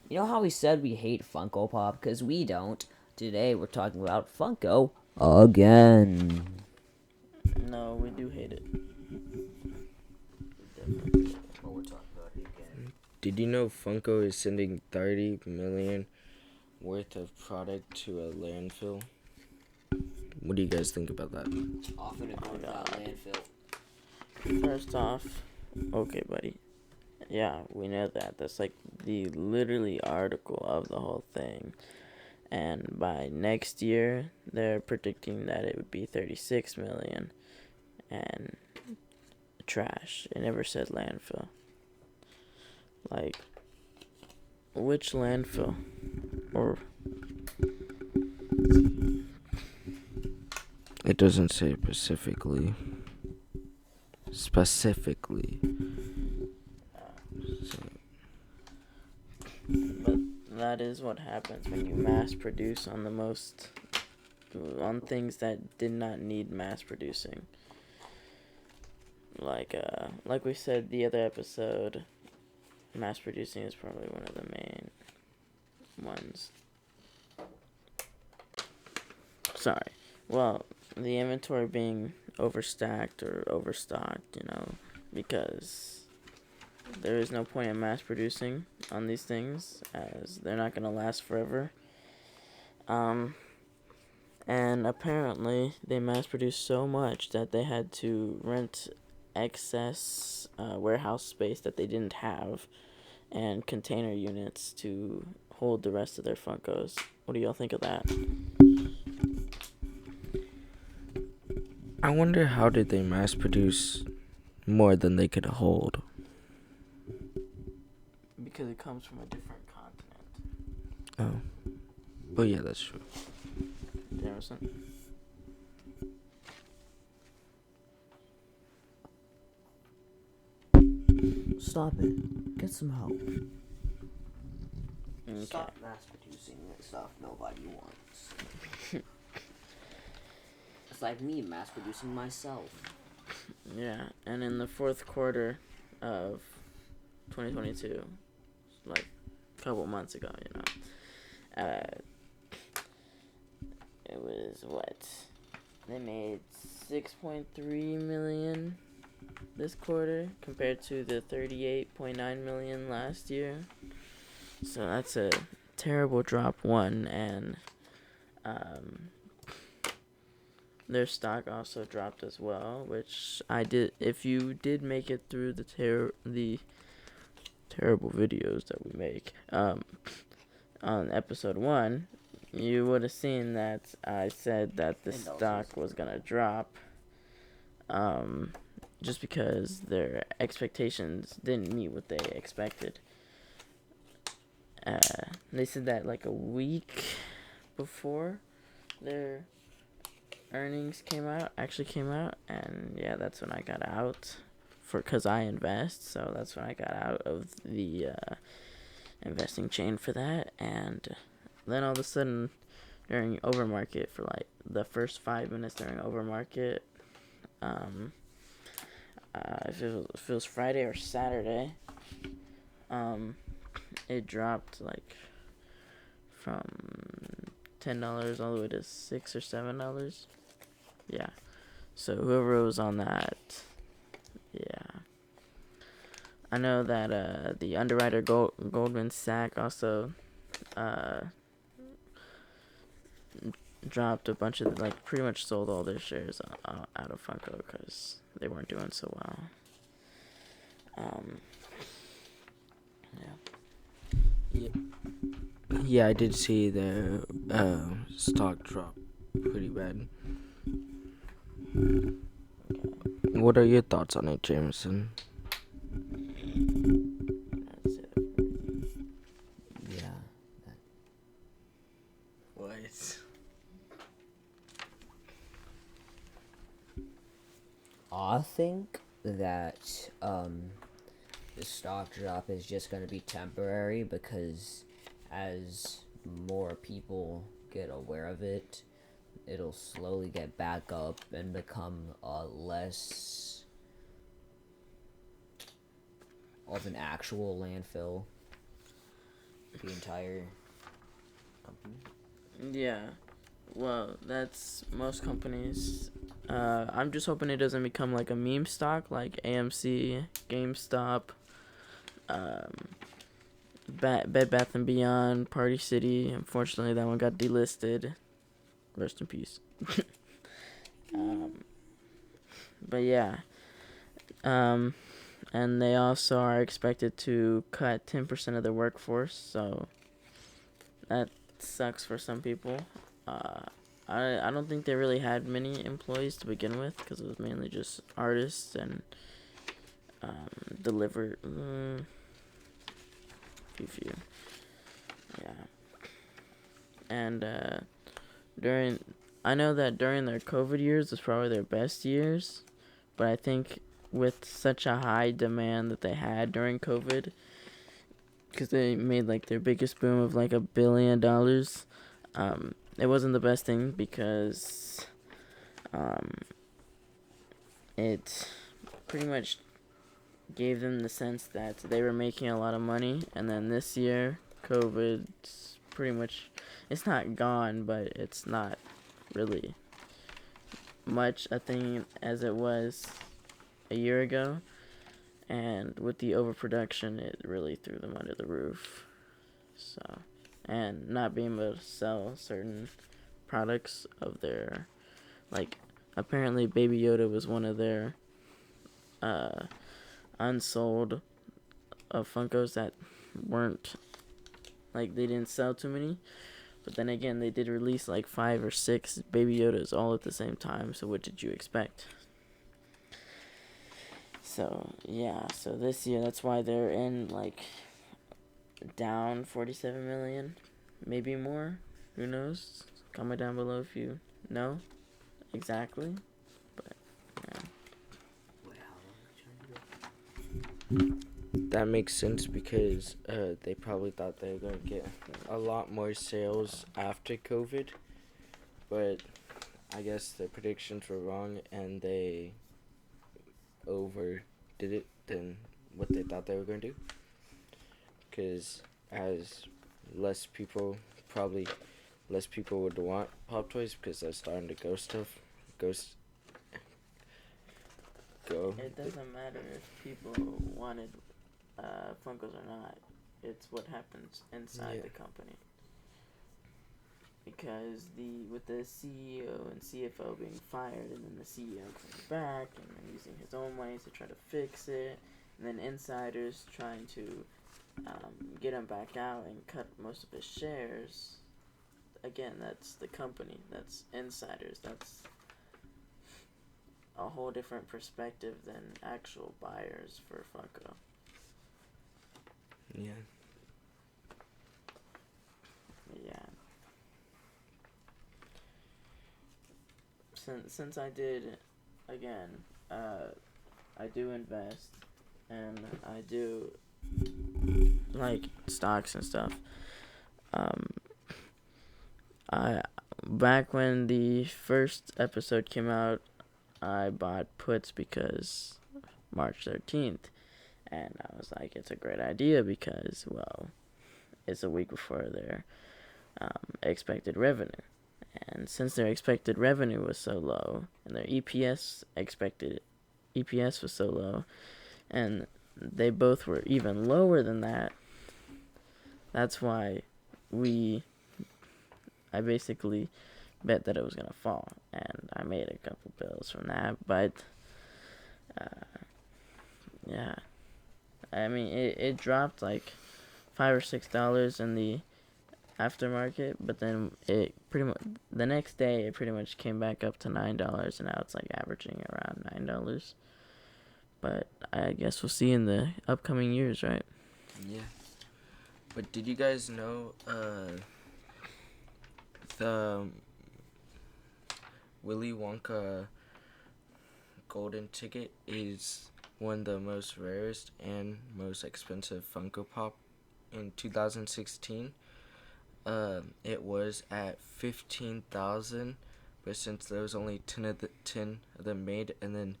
You know how we said we hate Funko Pop? Because we don't. Today we're talking about Funko again. No, we do hate it. What we're talking about again. Did you know Funko is sending 30 million worth of product to a landfill? What do you guys think about that? Often it goes out landfill. First off, okay, buddy. Yeah, we know that. That's like the literally article of the whole thing. And by next year, they're predicting that it would be 36 million. And trash. It never said landfill. Like, which landfill? Or It doesn't say specifically. but that is what happens when you mass produce on things that did not need mass producing. Like we said the other episode, mass producing is probably one of the main ones. Sorry. Well, the inventory being overstacked or overstocked, because there is no point in mass producing on these things as they're not going to last forever. And apparently they mass produced so much that they had to rent excess warehouse space that they didn't have and container units to hold the rest of their Funkos. What do y'all think of that? I wonder how did they mass produce more than they could hold? Because it comes from a different continent. Oh. Oh yeah, that's true. Jameson? Stop it. Get some help. Okay. Stop mass producing stuff nobody wants. It's like me mass producing myself. Yeah, and in the fourth quarter of 2022, like a couple months ago, it was what? They made 6.3 million this quarter compared to the 38.9 million last year. So that's a terrible drop, one, and their stock also dropped as well, which I did. If you did make it through the terrible videos that we make on episode 1, you would have seen that I said that the stock was gonna drop, just because their expectations didn't meet what they expected. They said that like a week before their earnings actually came out, and yeah, that's when I got out because I invest, so that's when I got out of the investing chain for that. And then all of a sudden during overmarket, for like the first 5 minutes during overmarket, if it was Friday or Saturday, it dropped like from $10 all the way to $6 or $7. Yeah. So whoever was on that, yeah. I know that the underwriter Goldman Sachs also dropped a bunch of, like, pretty much sold all their shares out of Funko because they weren't doing so well. Yeah. Yeah, I did see their stock drop pretty bad. What are your thoughts on it, Jameson? That's it. Yeah. What? I think that the stock drop is just going to be temporary because as more people get aware of it, it'll slowly get back up and become less of an actual landfill. the entire company? Yeah. Well, that's most companies. I'm just hoping it doesn't become like a meme stock like AMC, GameStop, um, Bed Bath and Beyond, Party City. Unfortunately, that one got delisted. Rest in peace. um, but yeah. Um, and they also are expected to cut 10% of their workforce, so that sucks for some people. Uh, I don't think they really had many employees to begin with because it was mainly just artists and deliver few. Yeah. And during I know that during their COVID years was probably their best years, but I think with such a high demand that they had during COVID, because they made like their biggest boom of like $1 billion, it wasn't the best thing because it pretty much gave them the sense that they were making a lot of money, and then this year COVID's pretty much, it's not gone, but it's not really much a thing as it was a year ago, and with the overproduction it really threw them under the roof. So, and not being able to sell certain products of their, like, apparently Baby Yoda was one of their unsold Funkos that weren't, like, they didn't sell too many. But then again, they did release like 5 or 6 Baby Yodas all at the same time, so what did you expect? So, yeah, so this year, that's why they're in, like, down 47 million, maybe more, who knows? Comment down below if you know exactly, but, yeah. That makes sense because they probably thought they were going to get a lot more sales after COVID, but I guess the predictions were wrong and they overdid it than what they thought they were going to do. Because as less people would want Pop Toys because they're starting to go. It doesn't matter if people wanted Funkos or not. It's what happens inside the company. Because with the CEO and CFO being fired, and then the CEO comes back and then using his own money to try to fix it, and then insiders trying to get him back out and cut most of his shares. Again, that's the company. That's insiders. That's a whole different perspective than actual buyers for Funko. Yeah. Yeah. Since I did, again, I do invest, and I do like stocks and stuff. I back when the first episode came out, I bought puts because March 13th, and I was like, it's a great idea because, well, it's a week before their expected revenue. And since their expected revenue was so low, and their EPS was so low, and they both were even lower than that, that's why I basically bet that it was going to fall, and I made a couple bills from that, but, yeah, I mean, it dropped like $5 or $6 in the aftermarket, but then it pretty much the next day it pretty much came back up to $9, and now it's like averaging around $9. But I guess we'll see in the upcoming years, right? Yeah. But did you guys know the Willy Wonka golden ticket is one of the most rarest and most expensive Funko Pop in 2016? It was at 15,000, but since there was only 10 of them made, and then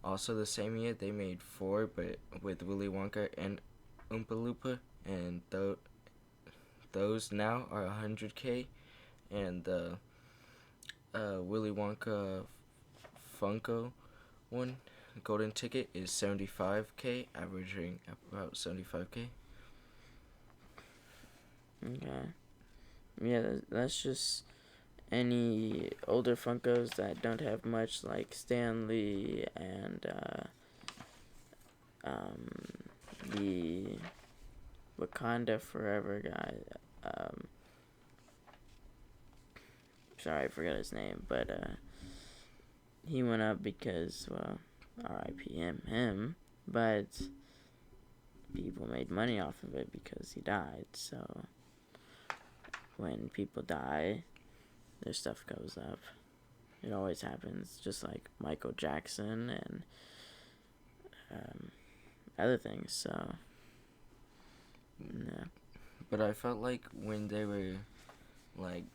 also the same year they made 4, but with Willy Wonka and Oompa Loompa, and those now are 100K, and the Willy Wonka Funko one golden ticket is 75K, averaging about 75K. Okay. Yeah, that's just any older Funkos that don't have much, like Stanley and the Wakanda Forever guy. Sorry, I forgot his name, but he went up because, well, R.I.P. him, but people made money off of it because he died. So when people die, their stuff goes up. It always happens, just like Michael Jackson and other things. So yeah. But I felt like when they were like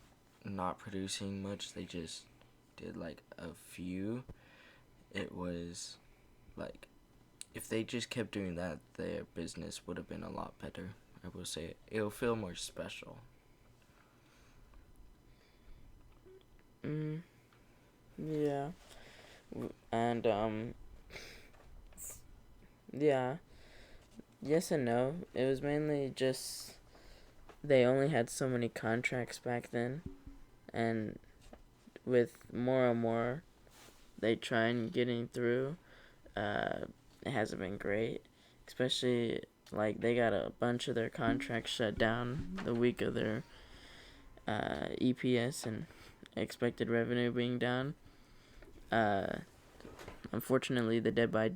not producing much, they just did like a few. It was like if they just kept doing that, their business would have been a lot better. I will say it'll feel more special. Yeah. And yeah. Yes and no. It was mainly just they only had so many contracts back then, and with more and more they try and getting through, it hasn't been great. Especially like they got a bunch of their contracts shut down the week of their EPS and expected revenue being down. Unfortunately, the Dead by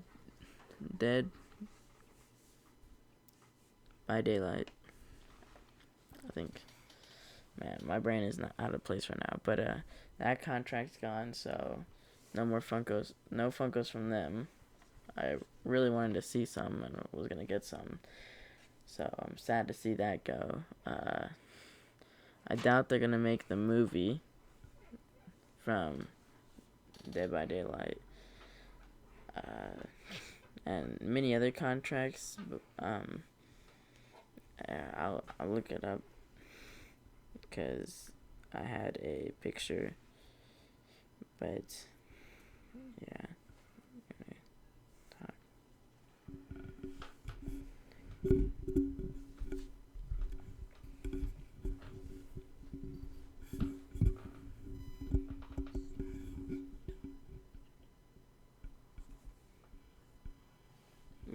Daylight. I think, man, my brain is not out of place right now. But that contract's gone, so no more Funkos. No Funkos from them. I really wanted to see some and was gonna get some, so I'm sad to see that go. I doubt they're gonna make the movie from Dead by Daylight. And many other contracts. I'll look it up because I had a picture, but yeah.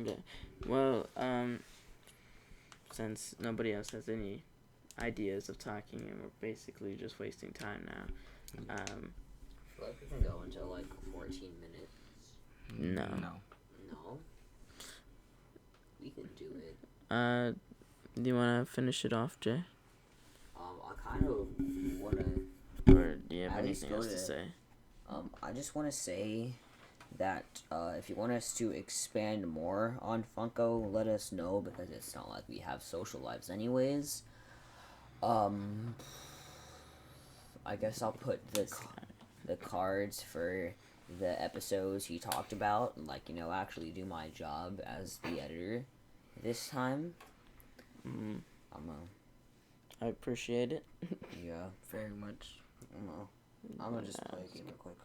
Okay. Well, since nobody else has any ideas of talking and we're basically just wasting time now, I feel like we can go until like 14 minutes. No. No? We can do it. Do you want to finish it off, Jay? I kind of want to... Or do you have anything else to say? I just want to say that if you want us to expand more on Funko, let us know, because it's not like we have social lives anyways. I guess I'll put the cards for the episodes he talked about, and like, actually do my job as the editor this time. I appreciate it. Yeah, Very much. I'm gonna just play a game real quick.